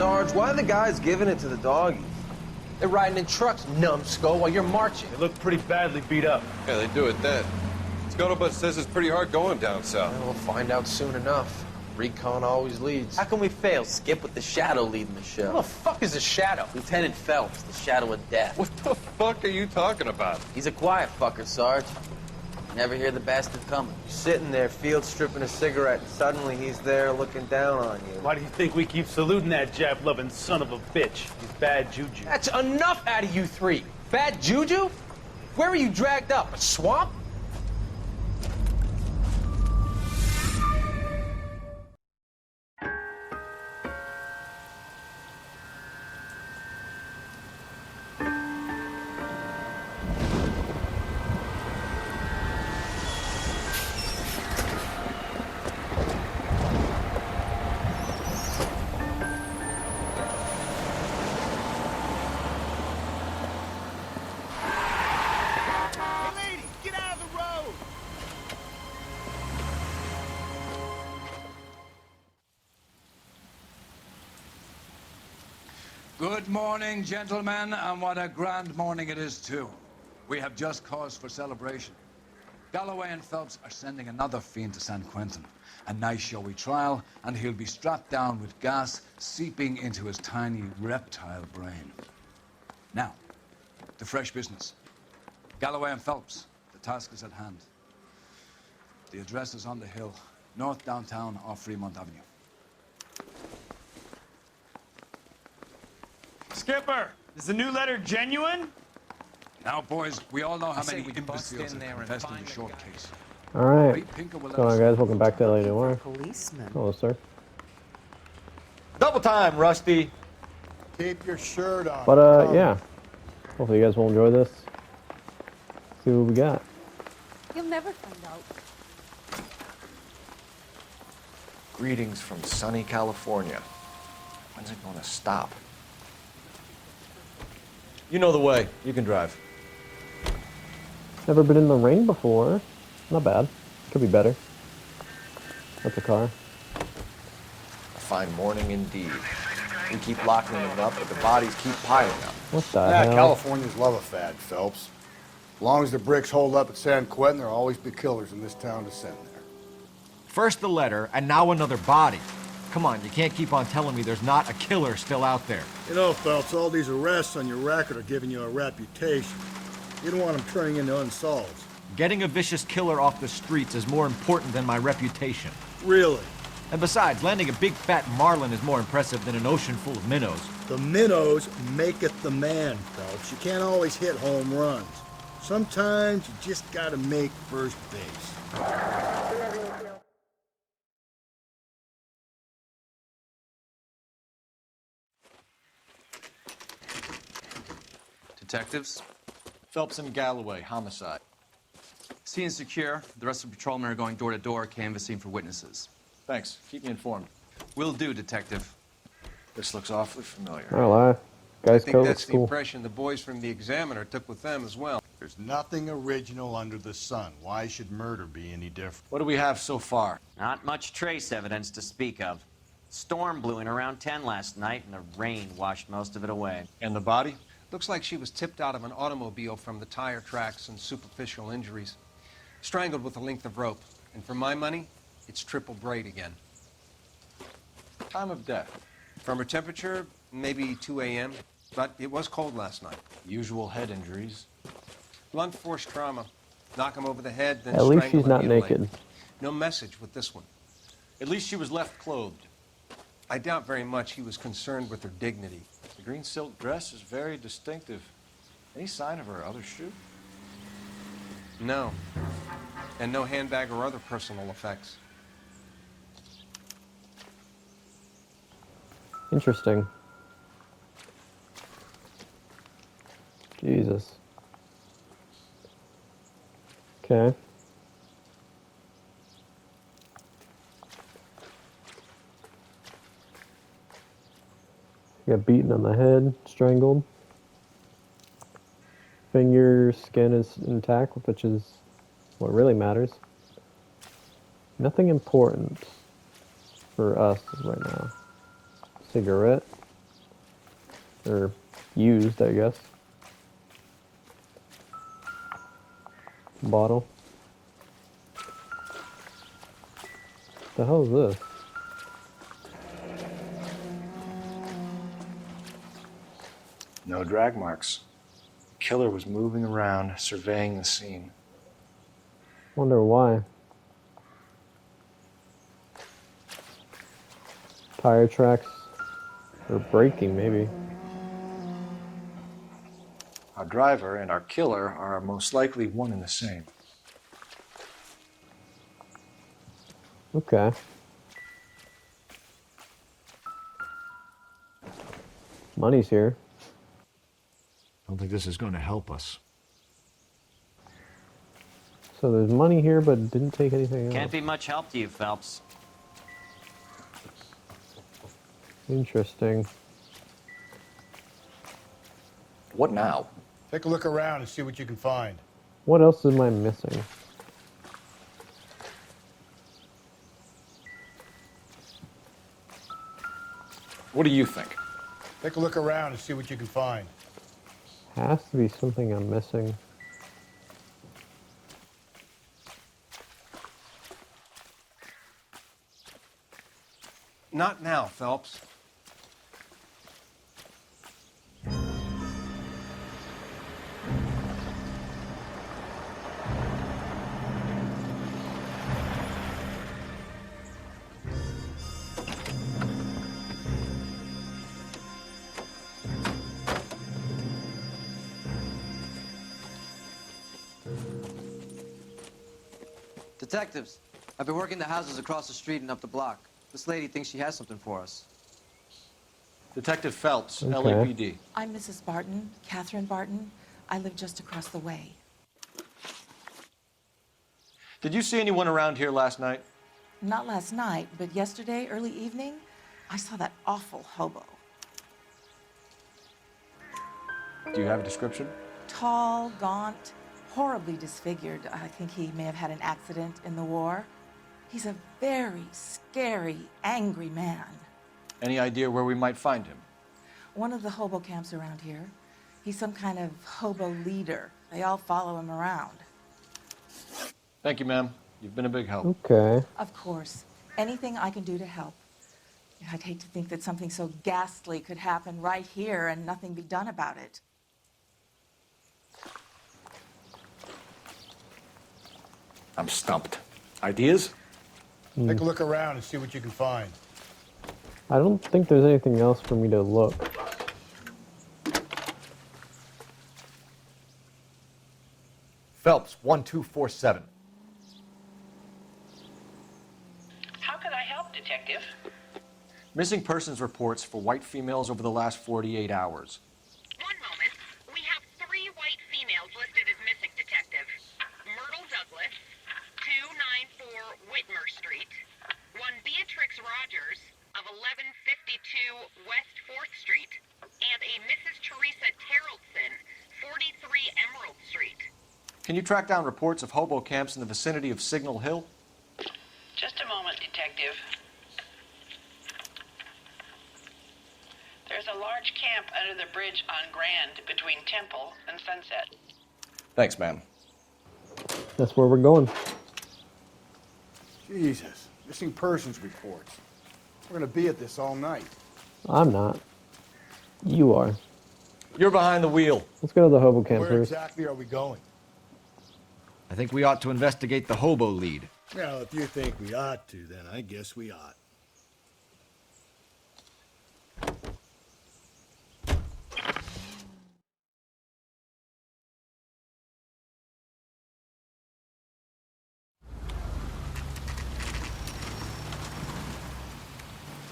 Sarge, why are the guys giving it to the doggies? They're riding in trucks, numbskull, while you're marching. They look pretty badly beat up. Yeah, they do it then. Scuttlebutt says it's pretty hard going down south. Well, we'll find out soon enough. Recon always leads. How can we fail? Skip with the Shadow leading the show. Who the fuck is a Shadow? Lieutenant Phelps, the Shadow of Death. What the fuck are you talking about? He's a quiet fucker, Sarge. Never hear the bastard coming. You're sitting there, field stripping a cigarette, and suddenly he's there looking down on you. Why do you think we keep saluting that Jap-loving son of a bitch? He's bad juju. That's enough out of you three. Bad juju? Where were you dragged up? A swamp? Good morning, gentlemen, and what a grand morning it is, too. We have just cause for celebration. Galloway and Phelps are sending another fiend to San Quentin. A nice showy trial, and he'll be strapped down with gas seeping into his tiny reptile brain. Now, to fresh business. Galloway and Phelps, the task is at hand. The address is on the hill, north downtown off Fremont Avenue. Skipper, is the new letter genuine? Now, boys, we all know how many imbeciles have confessed in the short case. All right. What's going on, guys? Welcome back to LA Noire. Policeman. Hello, sir. Double time, Rusty. Keep your shirt on. But, yeah. Hopefully you guys will enjoy this. See what we got. You'll never find out. Greetings from sunny California. When's it going to stop? You know the way. You can drive. Never been in the rain before. Not bad. Could be better. That's a car. A fine morning indeed. We keep locking them up, but the bodies keep piling up. What the hell? Californians love a fad, Phelps. As long as the bricks hold up at San Quentin, there'll always be killers in this town to send there. First the letter, and now another body. Come on, you can't keep on telling me there's not a killer still out there. You know, Phelps, all these arrests on your record are giving you a reputation. You don't want them turning into unsolved. Getting a vicious killer off the streets is more important than my reputation. Really? And besides, landing a big fat marlin is more impressive than an ocean full of minnows. The minnows maketh the man, Phelps. You can't always hit home runs. Sometimes you just gotta make first base. Detectives? Phelps and Galloway, homicide. Scene is secure. The rest of the patrolmen are going door to door, canvassing for witnesses. Thanks. Keep me informed. Will do, Detective. This looks awfully familiar. I don't lie. Guy's I think coat that's looks the cool. impression the boys from the Examiner took with them as well. There's nothing original under the sun. Why should murder be any different? What do we have so far? Not much trace evidence to speak of. Storm blew in around 10 last night, and the rain washed most of it away. And the body? Looks like she was tipped out of an automobile from the tire tracks and superficial injuries. Strangled with a length of rope. And for my money, it's triple braid again. Time of death? From her temperature, maybe 2 a.m., but it was cold last night. Usual head injuries. Blunt force trauma. Knock him over the head, then At least strangle she's and not mutilate. naked. No message with this one. At least she was left clothed. I doubt very much he was concerned with her dignity. The green silk dress is very distinctive. Any sign of her other shoe? No. And no handbag or other personal effects. Interesting. Jesus. Okay. Got beaten on the head, strangled. Finger skin is intact, which is what really matters. Nothing important for us right now. Cigarette. Or used, I guess. Bottle. The hell is this? No drag marks. Killer was moving around, surveying the scene. Wonder why. Tire tracks. Or braking, maybe. Our driver and our killer are most likely one and the same. Okay. Money's here. I don't think this is going to help us. So there's money here, but it didn't take anything else. Can't be much help to you, Phelps. Interesting. What now? Take a look around and see what you can find. What else am I missing? What do you think? Take a look around and see what you can find. Has to be something I'm missing. Not now, Phelps. Detectives, I've been working the houses across the street and up the block. This lady thinks she has something for us. Detective Phelps, Okay. LAPD. I'm Mrs. Barton, Catherine Barton. I live just across the way. Did you see anyone around here last night? Not last night, but yesterday, early evening, I saw that awful hobo. Do you have a description? Tall, gaunt, horribly disfigured. I think he may have had an accident in the war. He's a very scary, angry man. Any idea where we might find him? One of the hobo camps around here. He's some kind of hobo leader. They all follow him around. Thank you, ma'am. You've been a big help. Okay. Of course. Anything I can do to help. I'd hate to think that something so ghastly could happen right here and nothing be done about it. I'm stumped. Ideas? Take a look around and see what you can find. I don't think there's anything else for me to look. Phelps, 1247. How can I help, Detective? Missing persons reports for white females over the last 48 hours. One moment. We have 3 white females listed as missing, Detective. Myrtle Douglas, 294 Whitmer Street. One Beatrix Rogers of 1152 West 4th Street. And a Mrs. Teresa Terrellson, 43 Emerald Street. Can you track down reports of hobo camps in the vicinity of Signal Hill? Just a moment, Detective. There's a large camp under the bridge on Grand between Temple and Sunset. Thanks, ma'am. That's where we're going. Jesus, missing persons reports. We're gonna be at this all night. I'm not. You are. You're behind the wheel. Let's go to the hobo camp Where first. exactly are we going? I think we ought to investigate the hobo lead. Well, if you think we ought to, then I guess we ought.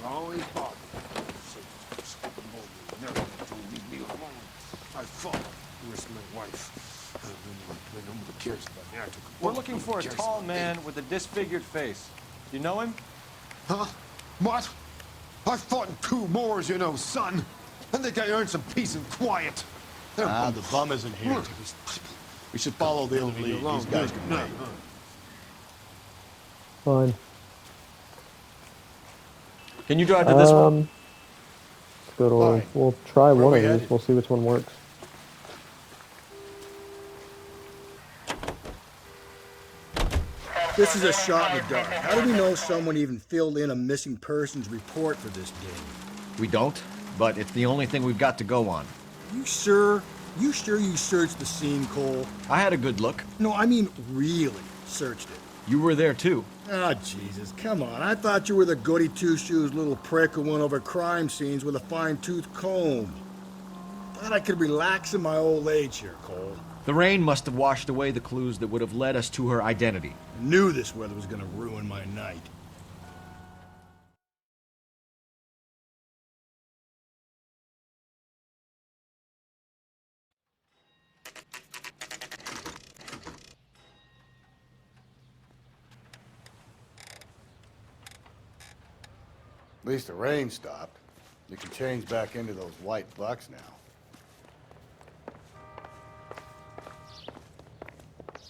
Always bothered. Never leave me alone. I fought. Where's my wife? No one cares about me. I took a We're looking for a cares tall about me. man with a disfigured face. Do you know him? Huh? What? I fought in 2 wars, you know, son. I think I earned some peace and quiet. The bum isn't here. We should follow the lead. These guys can wait. Fine. Can you drive to this one? go to. Fine. We'll try Where one we of these. headed? We'll see which one works. This is a shot in the dark. How do we know someone even filled in a missing persons report for this game? We don't, but it's the only thing we've got to go on. You sure? You sure you searched the scene, Cole? I had a good look. No, I mean really searched it. You were there too. Ah, Jesus, come on. I thought you were the goody two-shoes little prick who went over crime scenes with a fine-tooth comb. Thought I could relax in my old age here, Cole. The rain must have washed away the clues that would have led us to her identity. I knew this weather was gonna ruin my night. At least the rain stopped. You can change back into those white bucks now.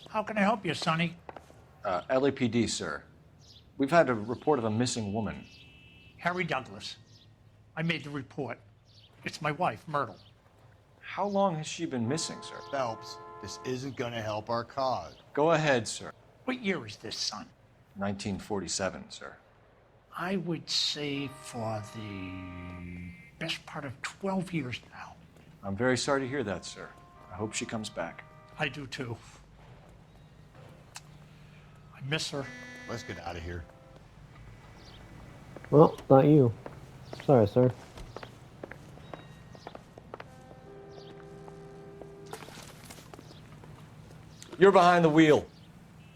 How can I help you, Sonny? LAPD, sir. We've had a report of a missing woman. Harry Douglas. I made the report. It's my wife, Myrtle. How long has she been missing, sir? Phelps, this isn't gonna help our cause. Go ahead, sir. What year is this, son? 1947, sir. I would say for the best part of 12 years now. I'm very sorry to hear that, sir. I hope she comes back. I do too. I miss her. Let's get out of here. Well, not you. Sorry, sir. You're behind the wheel.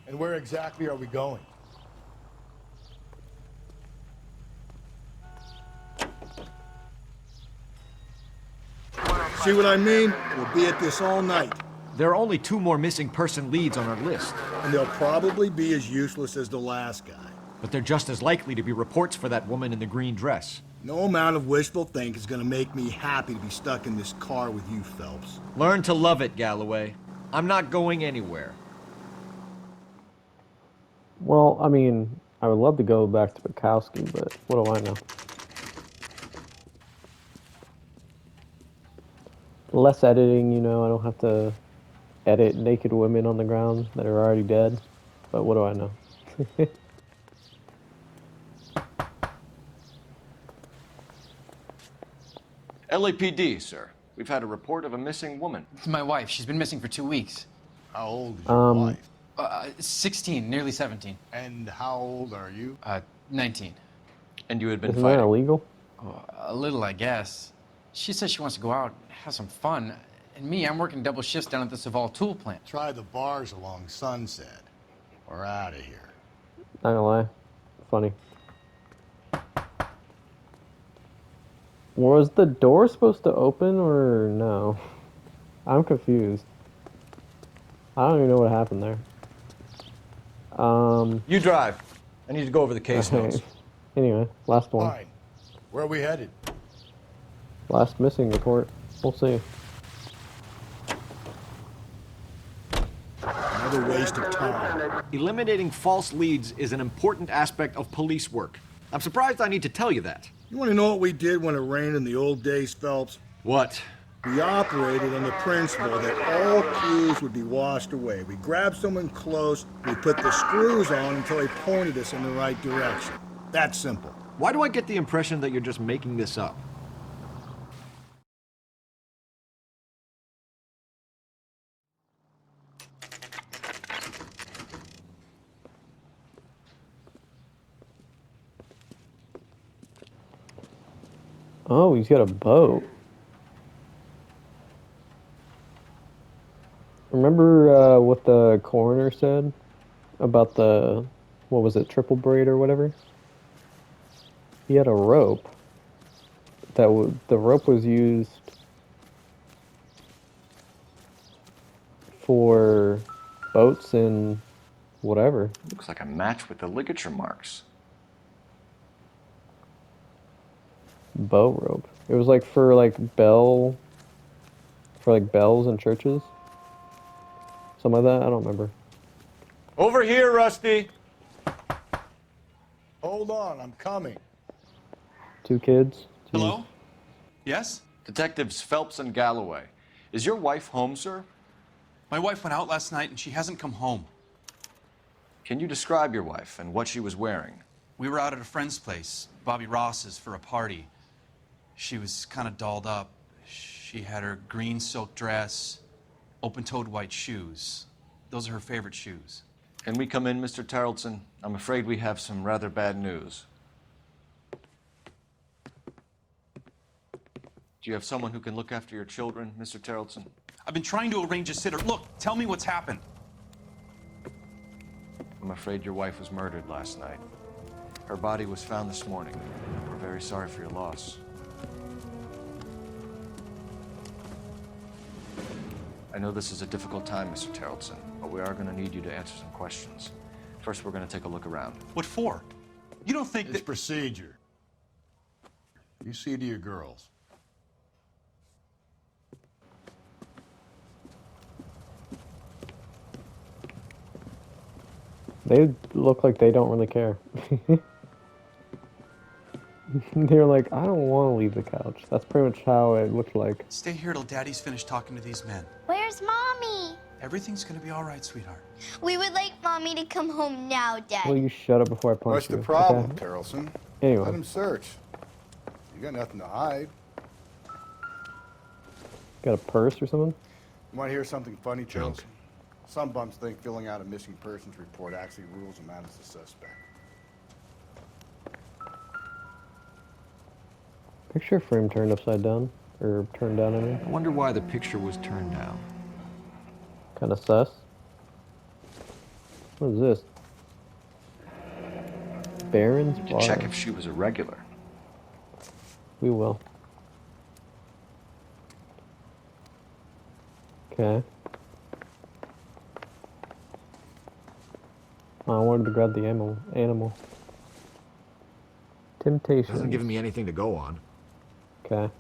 And where exactly are we going? See what I mean? We'll be at this all night. There are only 2 more missing person leads on our list. And they'll probably be as useless as the last guy. But they're just as likely to be reports for that woman in the green dress. No amount of wishful think is gonna make me happy to be stuck in this car with you, Phelps. Learn to love it, Galloway. I'm not going anywhere. Well, I mean, I would love to go back to Bukowski, but what do I know? Less editing, you know, I don't have to edit naked women on the ground that are already dead, but what do I know? LAPD, sir. We've had a report of a missing woman. It's my wife. She's been missing for 2 weeks. How old is your wife? 16, nearly 17. And how old are you? 19. And you had been Isn't fighting? that illegal? Oh, a little, I guess. She says she wants to go out and have some fun. And me, I'm working double shifts down at the Saval tool plant. Try the bars along Sunset. We're out of here. Not gonna lie. Funny. Was the door supposed to open or no? I'm confused. I don't even know what happened there. You drive. I need to go over the case okay. notes. Anyway, last one. Fine. Where are we headed? Last missing report. We'll see. Another waste of time. Eliminating false leads is an important aspect of police work. I'm surprised I need to tell you that. You want to know what we did when it rained in the old days, Phelps? What? We operated on the principle that all clues would be washed away. We grabbed someone close, we put the screws on until they pointed us in the right direction. That's simple. Why do I get the impression that you're just making this up? Oh, he's got a boat. Remember what the coroner said about the, what was it, triple braid or whatever? He had a rope. The rope was used for boats and whatever. Looks like a match with the ligature marks. Boat rope. It was like for bells in churches. Something like that. I don't remember. Over here, Rusty. Hold on, I'm coming. 2 kids. Hello? Yes? Detectives Phelps and Galloway. Is your wife home, sir? My wife went out last night and she hasn't come home. Can you describe your wife and what she was wearing? We were out at a friend's place, Bobby Ross's, for a party. She was kind of dolled up. She had her green silk dress, open-toed white shoes. Those are her favorite shoes. Can we come in, Mr. Tarleton? I'm afraid we have some rather bad news. Do you have someone who can look after your children, Mr. Tarleton? I've been trying to arrange a sitter. Look, tell me what's happened. I'm afraid your wife was murdered last night. Her body was found this morning. We're very sorry for your loss. I know this is a difficult time, Mr. Tarleton, but we are going to need you to answer some questions. First, we're going to take a look around. What for? You don't think It's procedure. You see to your girls. They look like they don't really care. They're like, I don't want to leave the couch. That's pretty much how it looked like. Stay here till Daddy's finished talking to these men. Where's Mommy? Everything's gonna be all right, sweetheart. We would like Mommy to come home now, Dad. Will you shut up before I punch What's you? the problem, okay? Tarleton? Anyway. Let him search. You got nothing to hide. Got a purse or something? You want to hear something funny, Tarleton? Some bums think filling out a missing persons report actually rules them out as a suspect. Picture frame turned upside down. Or turned down, I mean. I wonder why the picture was turned down. Kind of sus. What is this? Baron's To Bar. check if she was a regular. We will. Okay. I wanted to grab the animal. Temptation. Hasn't given me anything to go on. Okay.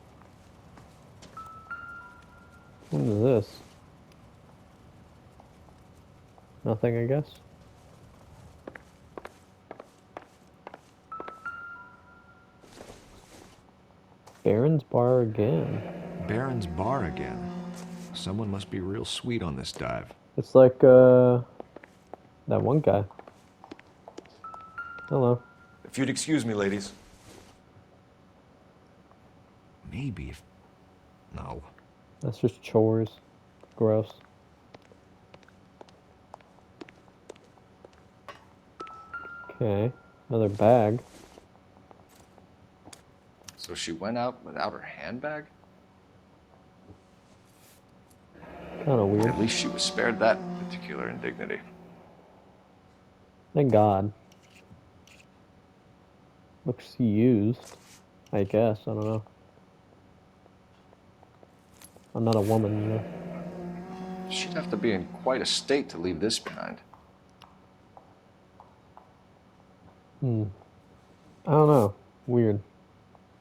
What is this? Nothing, I guess. Baron's Bar again. Baron's Bar again. Someone must be real sweet on this dive. It's like, that one guy. Hello. If you'd excuse me, ladies. Maybe if... No. That's just chores. Gross. Okay. Another bag. So she went out without her handbag? Kind of weird. At least she was spared that particular indignity. Thank God. Looks used. I guess. I don't know. I'm not a woman, you know. She'd have to be in quite a state to leave this behind. I don't know. Weird.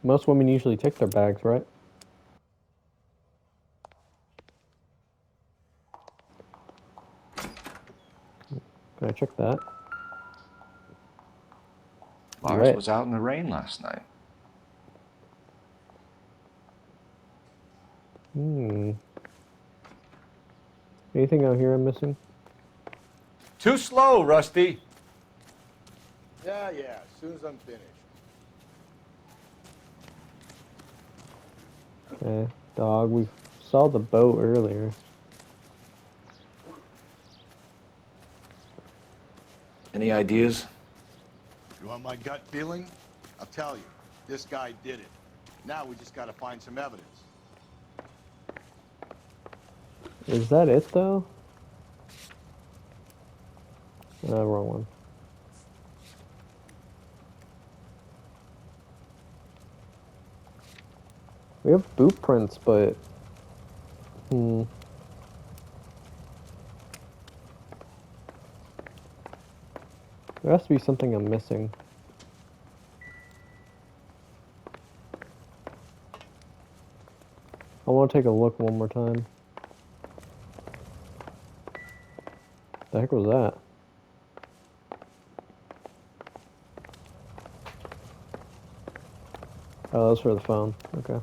Most women usually take their bags, right? Can I check that? Lars Right. was out in the rain last night. Anything out here I'm missing? Too slow, Rusty. Yeah, as soon as I'm finished. Okay. Dog, we saw the boat earlier. Any ideas? You want my gut feeling? I'll tell you. This guy did it. Now we just gotta find some evidence. Is that it, though? Wrong one. We have boot prints, but... There has to be something I'm missing. I want to take a look one more time. The heck was that? Oh, that's for the phone. Okay.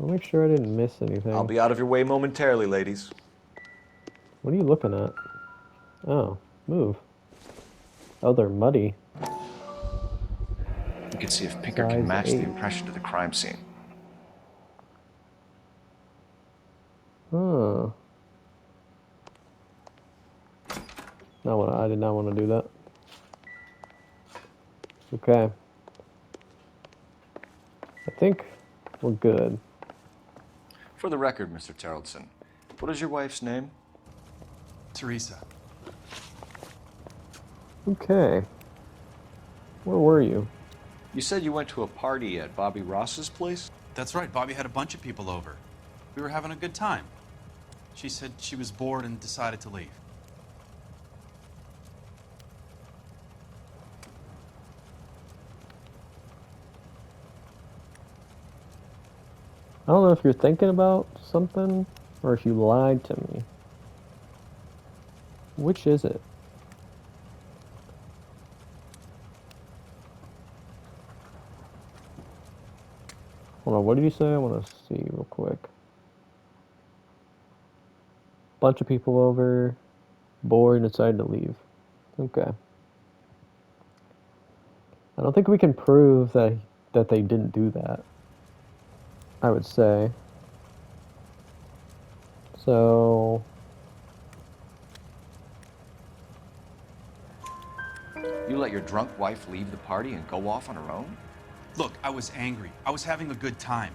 I'll make sure I didn't miss anything. I'll be out of your way momentarily, ladies. What are you looking at? Oh, move. Oh, they're muddy. You can see if Pinker can Size match 8. the impression to the crime scene. Huh. I did not want to do that. Okay. I think we're good. For the record, Mr. Terrellson, what is your wife's name? Teresa. Okay. Where were you? You said you went to a party at Bobby Ross's place? That's right. Bobby had a bunch of people over. We were having a good time. She said she was bored and decided to leave. I don't know if you're thinking about something or if you lied to me. Which is it? Hold on, what did you say? I want to see real quick. Bunch of people over, bored, and decided to leave. Okay. I don't think we can prove that they didn't do that. I would say. So You let your drunk wife leave the party and go off on her own? Look, I was angry. I was having a good time.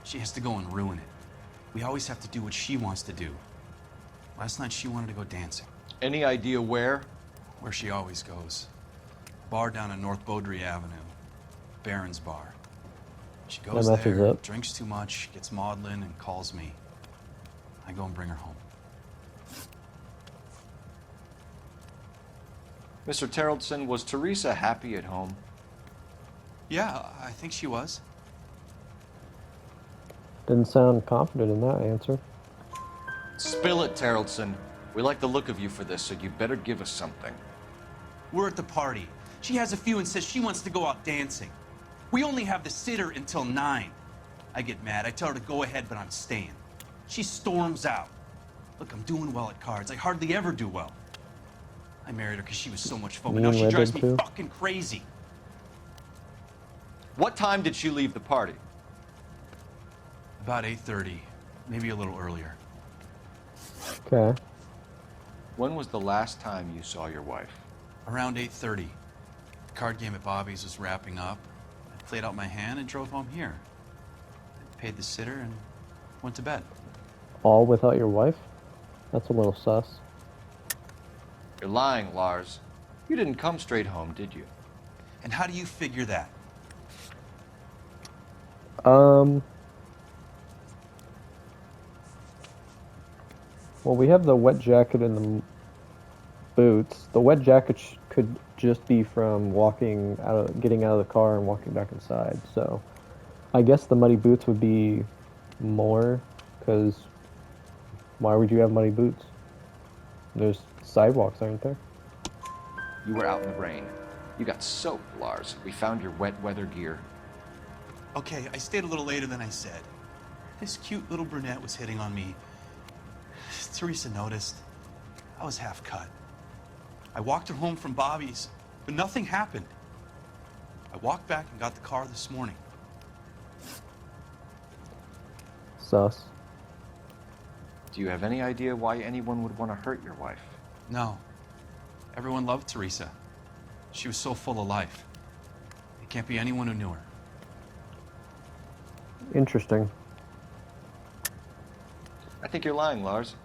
She has to go and ruin it. We always have to do what she wants to do. Last night she wanted to go dancing. Any idea where? Where she always goes. Bar down on North Beaudry Avenue. Baron's Bar. She goes matches there, up. drinks too much, gets maudlin, and calls me. I go and bring her home. Mr. Terrellson, was Teresa happy at home? Yeah, I think she was. didn't sound confident in that answer. Spill it, Terrellson. We like the look of you for this, so you better give us something. We're at the party. She has a few and says she wants to go out dancing. We only have the sitter until 9. I get mad. I tell her to go ahead, but I'm staying. She storms out. Look, I'm doing well at cards. I hardly ever do well. I married her because she was so much fun, but Me now and she Red drives did me too. fucking crazy. What time did she leave the party? About 8:30, maybe a little earlier. Okay. When was the last time you saw your wife? Around 8:30. The card game at Bobby's was wrapping up. I played out my hand and drove home here. I paid the sitter and went to bed. All without your wife? That's a little sus. You're lying, Lars. You didn't come straight home, did you? And how do you figure that? Well, we have the wet jacket and the boots. The wet jacket could just be from getting out of the car and walking back inside. So, I guess the muddy boots would be more, because why would you have muddy boots? There's sidewalks, aren't there? You were out in the rain. You got soaked, Lars. We found your wet weather gear. Okay, I stayed a little later than I said. This cute little brunette was hitting on me. Teresa noticed. I was half cut. I walked her home from Bobby's, but nothing happened. I walked back and got the car this morning. Sus. Do you have any idea why anyone would want to hurt your wife? No. Everyone loved Teresa. She was so full of life. It can't be anyone who knew her. Interesting. I think you're lying, Lars.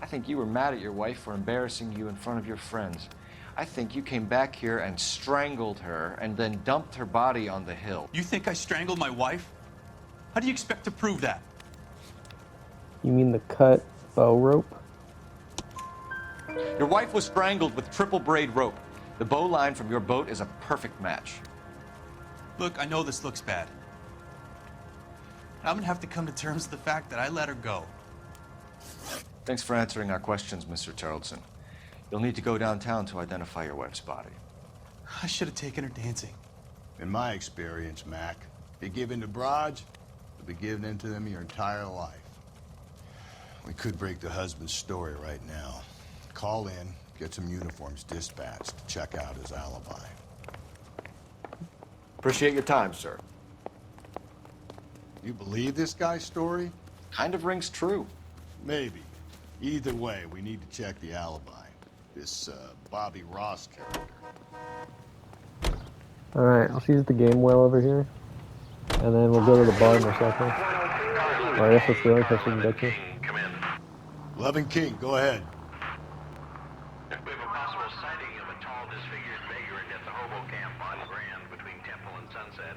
I think you were mad at your wife for embarrassing you in front of your friends. I think you came back here and strangled her and then dumped her body on the hill. You think I strangled my wife? How do you expect to prove that? You mean the cut bow rope? Your wife was strangled with triple braid rope. The bow line from your boat is a perfect match. Look, I know this looks bad. I'm gonna have to come to terms with the fact that I let her go. Thanks for answering our questions, Mr. Terrellson. You'll need to go downtown to identify your wife's body. I should have taken her dancing. In my experience, Mac, if you give in to broads, the You'll be giving in to them your entire life. We could break the husband's story right now. Call in, get some uniforms dispatched, check out his alibi. Appreciate your time, sir. You believe this guy's story? Kind of rings true. Maybe. Either way, we need to check the alibi. This Bobby Ross character. Alright, let's use the game well over here. And then we'll go to the bar in a second. Or I guess that's the only place we can get to. 11 King, go ahead. We have a possible sighting of a tall, disfigured vagrant at the hobo camp on Grand between Temple and Sunset.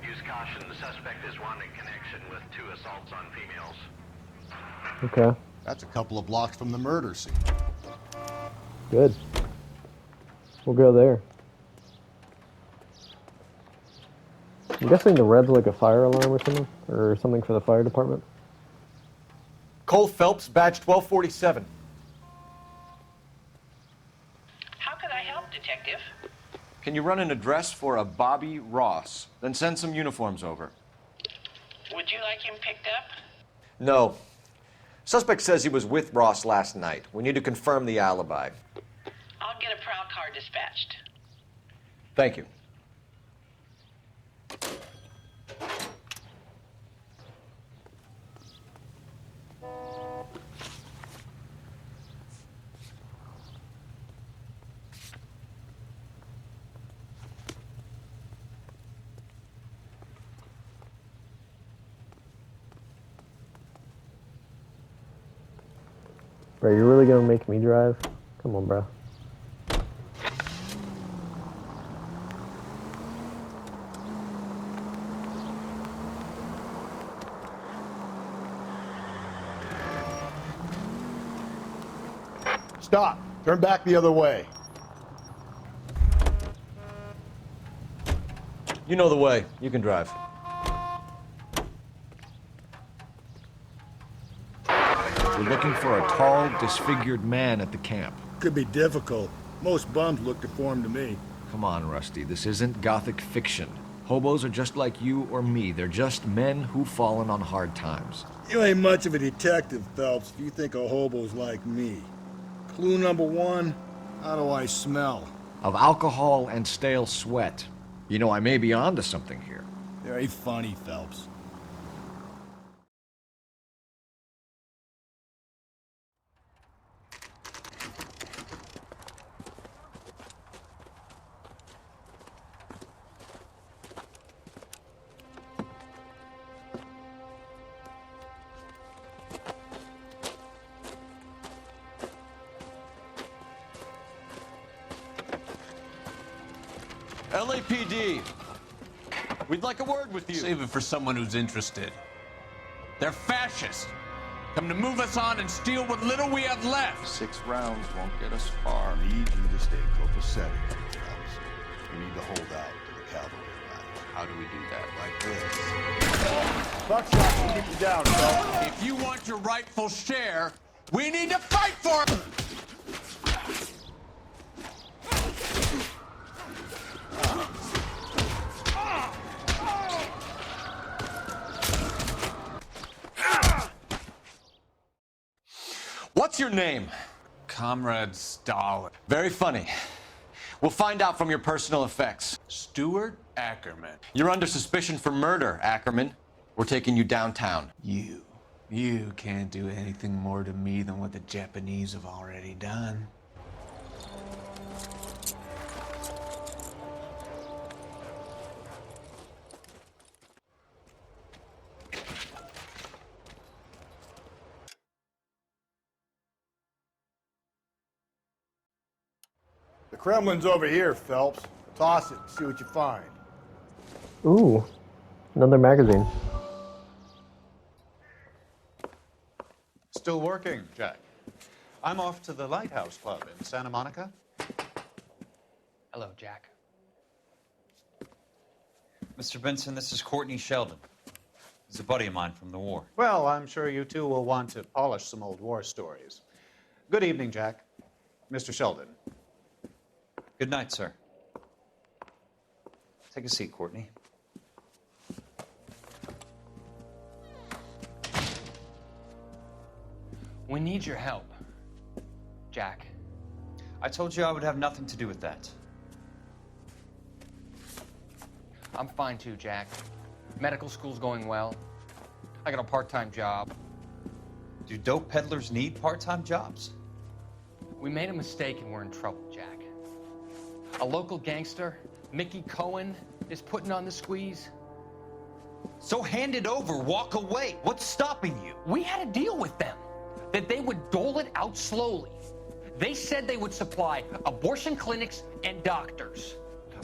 Use caution, the suspect is wanted in connection with 2 assaults on females. Okay, That's a couple of blocks from the murder scene. good. We'll go there. I'm guessing the red's like a fire alarm or something? Or something for the fire department? Cole Phelps, badge 1247. How can I help, Detective? Can you run an address for a Bobby Ross? Then send some uniforms over. Would you like him picked up? No. Suspect says he was with Ross last night. We need to confirm the alibi. I'll get a prowl car dispatched. Thank you. Bro, you're really gonna make me drive? Come on, bro. Stop. Turn back the other way. You know the way. You can drive. We're looking for a tall, disfigured man at the camp. Could be difficult. Most bums look deformed to me. Come on, Rusty. This isn't gothic fiction. Hobos are just like you or me. They're just men who've fallen on hard times. You ain't much of a detective, Phelps, if you think a hobo's like me. Clue number 1, how do I smell? Of alcohol and stale sweat. You know, I may be onto something here. Very funny, Phelps. LAPD. We'd like a word with you. Save it for someone who's interested. They're fascists. Come to move us on and steal what little we have left. 6 rounds won't get us far. I need you to stay copacetic, Phelps. We need to hold out to the cavalry line. How do we do that? Like this. Buckshot will keep you down, Phelps. If you want your rightful share, we need to fight for it. What's your name? Comrade Stalin. Very funny. We'll find out from your personal effects. Stuart Ackerman. You're under suspicion for murder, Ackerman. We're taking you downtown. You can't do anything more to me than what the Japanese have already done. The Kremlin's over here, Phelps. Toss it, see what you find. Ooh, another magazine. Still working, Jack. I'm off to the Lighthouse Club in Santa Monica. Hello, Jack. Mr. Benson, this is Courtney Sheldon. He's a buddy of mine from the war. Well, I'm sure you two will want to polish some old war stories. Good evening, Jack. Mr. Sheldon. Good night, sir. Take a seat, Courtney. We need your help. Jack. I told you I would have nothing to do with that. I'm fine too, Jack. Medical school's going well. I got a part-time job. Do dope peddlers need part-time jobs? We made a mistake and we're in trouble, Jack. A local gangster, Mickey Cohen, is putting on the squeeze. So hand it over, walk away. What's stopping you? We had a deal with them that they would dole it out slowly. They said they would supply abortion clinics and doctors,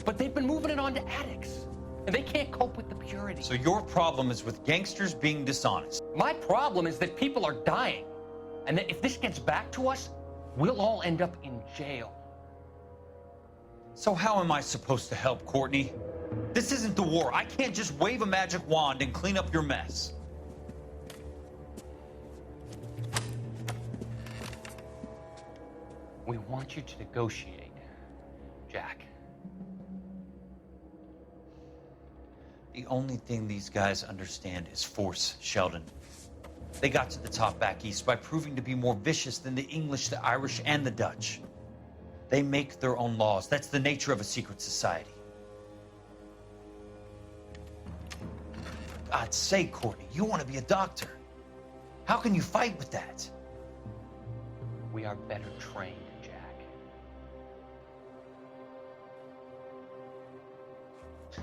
but they've been moving it on to addicts, and they can't cope with the purity. So your problem is with gangsters being dishonest. My problem is that people are dying, and that if this gets back to us, we'll all end up in jail. So how am I supposed to help, Courtney? This isn't the war. I can't just wave a magic wand and clean up your mess. We want you to negotiate, Jack. The only thing these guys understand is force, Sheldon. They got to the top back east by proving to be more vicious than the English, the Irish, and the Dutch. They make their own laws. That's the nature of a secret society. For God's sake, Courtney, you want to be a doctor. How can you fight with that? We are better trained, Jack.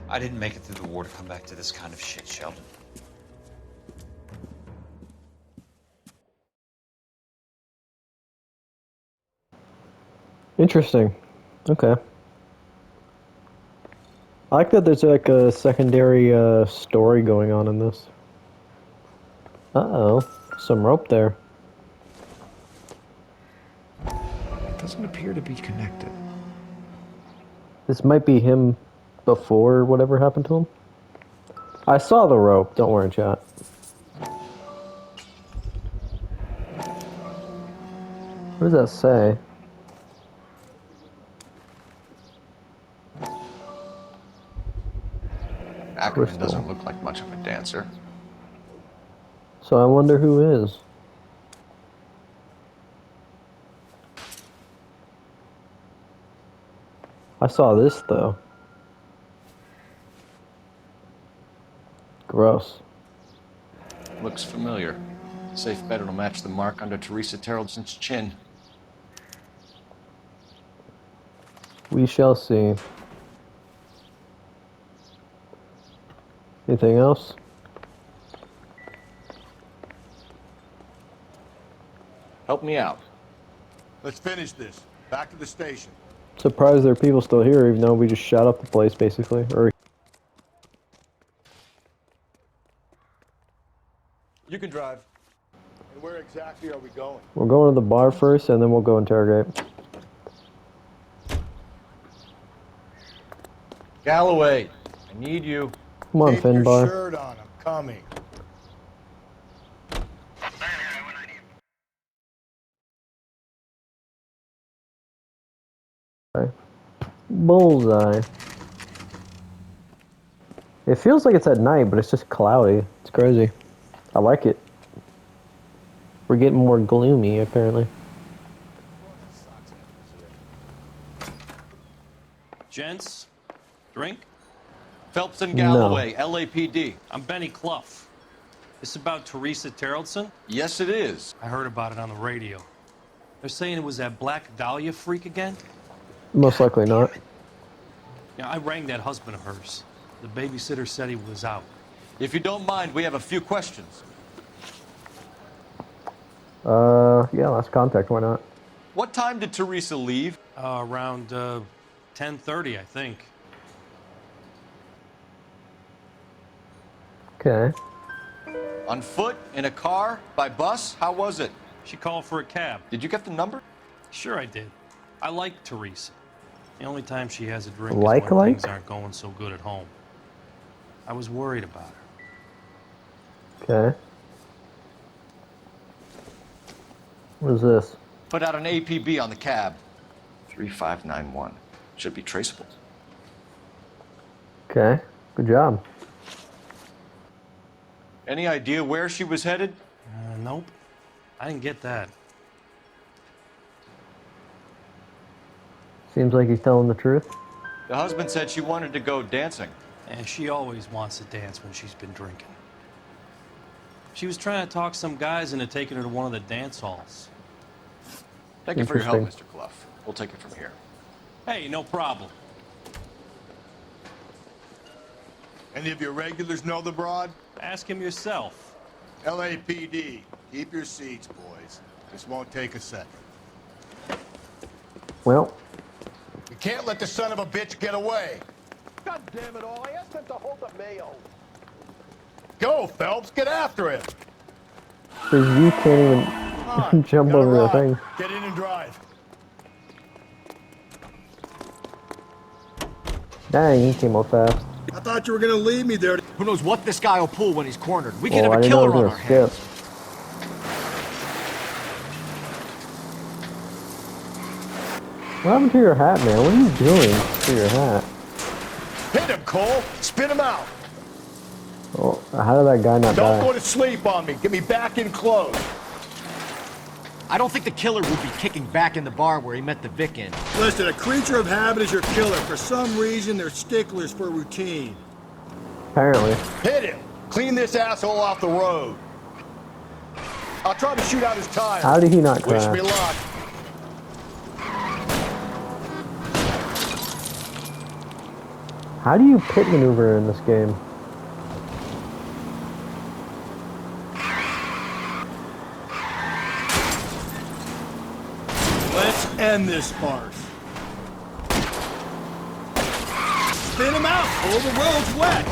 I didn't make it through the war to come back to this kind of shit, Sheldon. Interesting. Okay. I like that there's like a secondary story going on in this. Uh-oh. Some rope there. It doesn't appear to be connected. This might be him before whatever happened to him. I saw the rope. Don't worry, chat. What does that say? Ackerman doesn't look like much of a dancer. So I wonder who is. I saw this though. Gross. Looks familiar. Safe bet it'll match the mark under Teresa Terrelson's chin. We shall see. Anything else? Help me out. Let's finish this. Back to the station. Surprised there are people still here, even though we just shot up the place, basically. Or You can drive. And where exactly are we going? we're going to the bar first, and then we'll go interrogate. Galloway, I need you. Come on, Keep your Finbar. shirt on. I'm coming. Okay. Bullseye. It feels like it's at night, but it's just cloudy. It's crazy. I like it. We're getting more gloomy, apparently. Gents, drink? Phelps and Galloway, LAPD. I'm Benny Clough. This about Teresa Terrelson? Yes, it is. I heard about it on the radio. They're saying it was that Black Dahlia freak again? Most likely not. Yeah, I rang that husband of hers. The babysitter said he was out. If you don't mind, we have a few questions. Yeah, last contact, why not? What time did Teresa leave? Around 10:30, I think. Okay. On foot? In a car? By bus? How was it? She called for a cab. Did you get the number? Sure I did. I like Teresa. The only time she has a drink Like? is when things aren't going so good at home. I was worried about her. Okay. What is this? Put out an APB on the cab. 3591. Should be traceable. Okay. Good job. Any idea where she was headed? Nope. I didn't get that. Seems like he's telling the truth. The husband said she wanted to go dancing. And she always wants to dance when she's been drinking. She was trying to talk some guys into taking her to one of the dance halls. Thank you for your help, Interesting. Mr. Clough. We'll take it from here. Hey, no problem. Any of your regulars know the broad? Ask him yourself. LAPD. Keep your seats, boys. This won't take a second. Well, We can't let the son of a bitch get away. God damn it all, I asked them to hold the mayo. Go, Phelps, get after him. because you can't even jump Gotta over the ride. thing. Get in and drive. Dang, he came up fast. I thought you were gonna leave me there. Who knows what this guy will pull when he's cornered? We Oh, could have I a didn't know killer I was on gonna our skip. hands. What happened to your hat, man? What are you doing to your hat? Hit him, Cole. Spin him out. Oh, how did that guy not Don't die? go to sleep on me. Get me back in close. I don't think the killer would be kicking back in the bar where he met the Vic in. Listen, a creature of habit is your killer. For some reason, they're sticklers for routine. Apparently. Hit him. Clean this asshole off the road. I'll try to shoot out his tires. How did he not Wish crash? me luck. How do you pit maneuver in this game? Let's end this farce. Spin him out. Oh, the road's wet.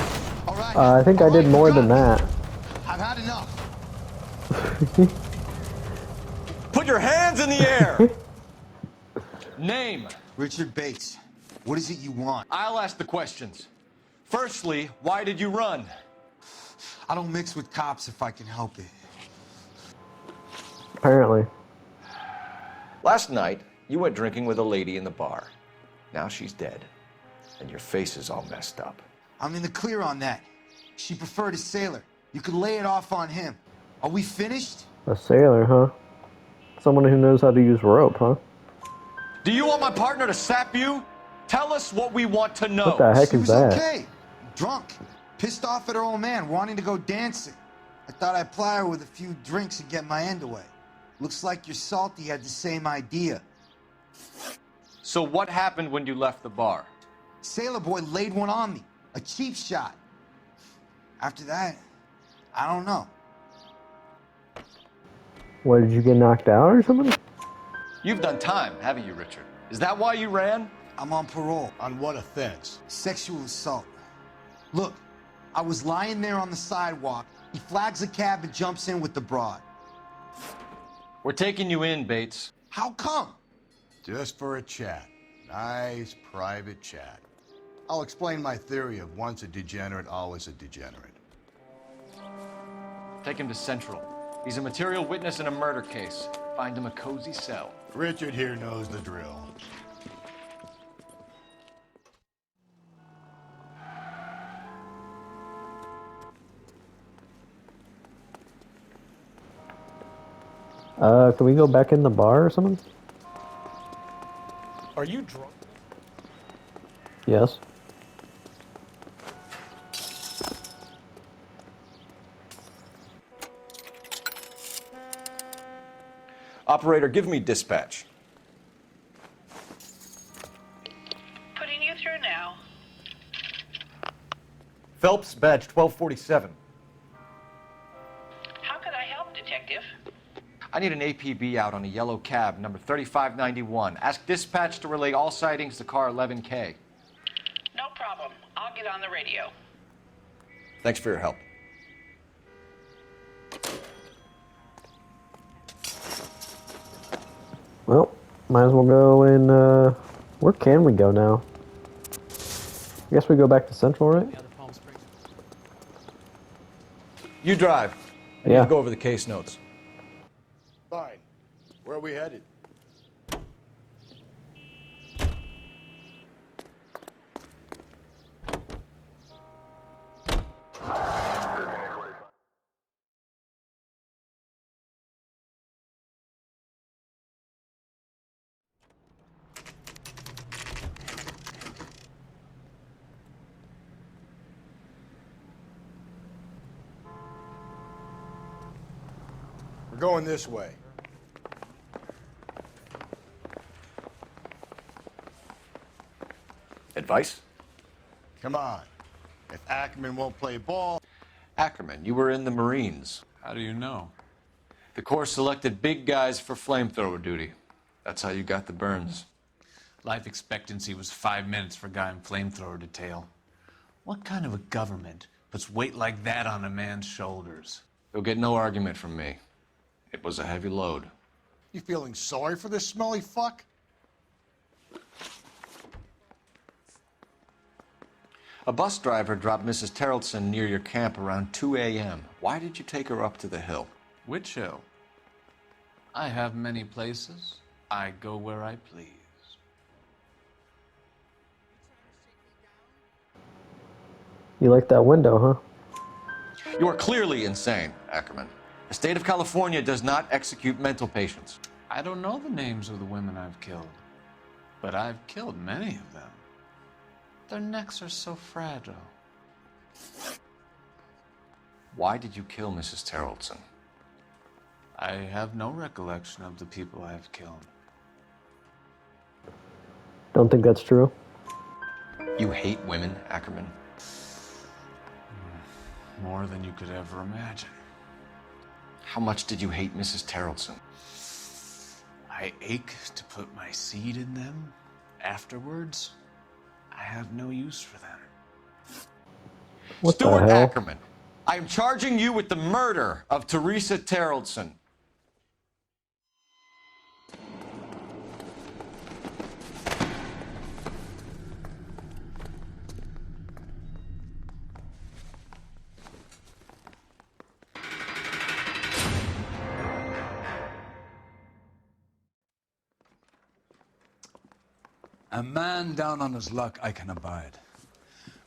All right. I think I did more than that. I've had enough. Put your hands in the air! Name. Richard Bates. What is it you want? I'll ask the questions. Firstly, why did you run? I don't mix with cops if I can help it. Apparently. Last night, you went drinking with a lady in the bar. Now she's dead, and your face is all messed up. I'm in the clear on that. She preferred a sailor. You could lay it off on him. Are we finished? A sailor, huh? Someone who knows how to use rope, huh? Do you want my partner to sap you? Tell us what we want to know. What the heck She is was that? okay. Drunk. Pissed off at her old man, wanting to go dancing. I thought I'd ply her with a few drinks and get my end away. Looks like your salty had the same idea. So what happened when you left the bar? Sailor boy laid one on me. A cheap shot. After that, I don't know. What, did you get knocked out or something? You've done time, haven't you, Richard? Is that why you ran? I'm on parole. On what offense? Sexual assault. Look, I was lying there on the sidewalk. He flags a cab and jumps in with the broad. We're taking you in, Bates. How come? Just for a chat. Nice private chat. I'll explain my theory of once a degenerate, always a degenerate. Take him to Central. He's a material witness in a murder case. Find him a cozy cell. Richard here knows the drill. Can we go back in the bar or something? Are you drunk? Yes. Operator, give me dispatch. Putting you through now. Phelps, badge 1247. How could I help, Detective? I need an APB out on a yellow cab, number 3591. Ask dispatch to relay all sightings to car 11K. No problem. I'll get on the radio. Thanks for your help. Well, might as well go in, where can we go now? I guess we go back to Central, right? You drive. I Yeah. need to go over the case notes. Fine. Where are we headed? going this way. Advice? Come on. If Ackerman won't play ball... Ackerman, you were in the Marines. How do you know? The Corps selected big guys for flamethrower duty. That's how you got the burns. Life expectancy was 5 minutes for a guy in flamethrower detail. What kind of a government puts weight like that on a man's shoulders? You'll get no argument from me. It was a heavy load. You feeling sorry for this smelly fuck? A bus driver dropped Mrs. Terrelson near your camp around 2 a.m. Why did you take her up to the hill? Which hill? I have many places. I go where I please. You like that window, huh? You are clearly insane, Ackerman. The state of California does not execute mental patients. I don't know the names of the women I've killed, but I've killed many of them. Their necks are so fragile. Why did you kill Mrs. Terrelson? I have no recollection of the people I have killed. Don't think that's true. You hate women, Ackerman? More than you could ever imagine. How much did you hate Mrs. Terrelson? I ache to put my seed in them. Afterwards, I have no use for them. What Stuart the hell? Ackerman, I am charging you with the murder of Teresa Terrelson. A man down on his luck I can abide.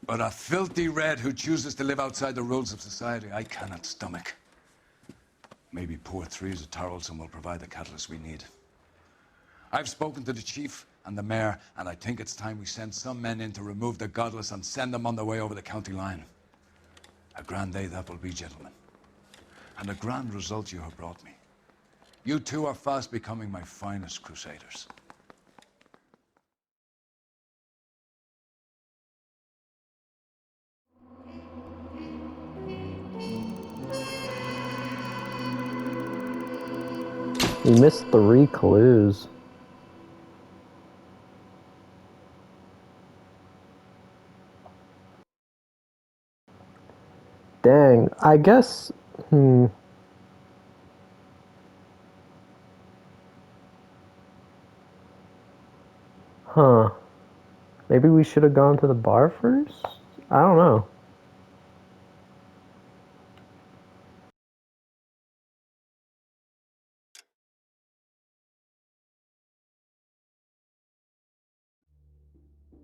But a filthy red who chooses to live outside the rules of society, I cannot stomach. Maybe poor Teresa Terrelson will provide the catalyst we need. I've spoken to the chief and the mayor, and I think it's time we send some men in to remove the godless and send them on their way over the county line. A grand day that will be, gentlemen. And a grand result you have brought me. You two are fast becoming my finest crusaders. We missed 3 clues. Dang, I guess, Huh. Maybe we should have gone to the bar first? I don't know.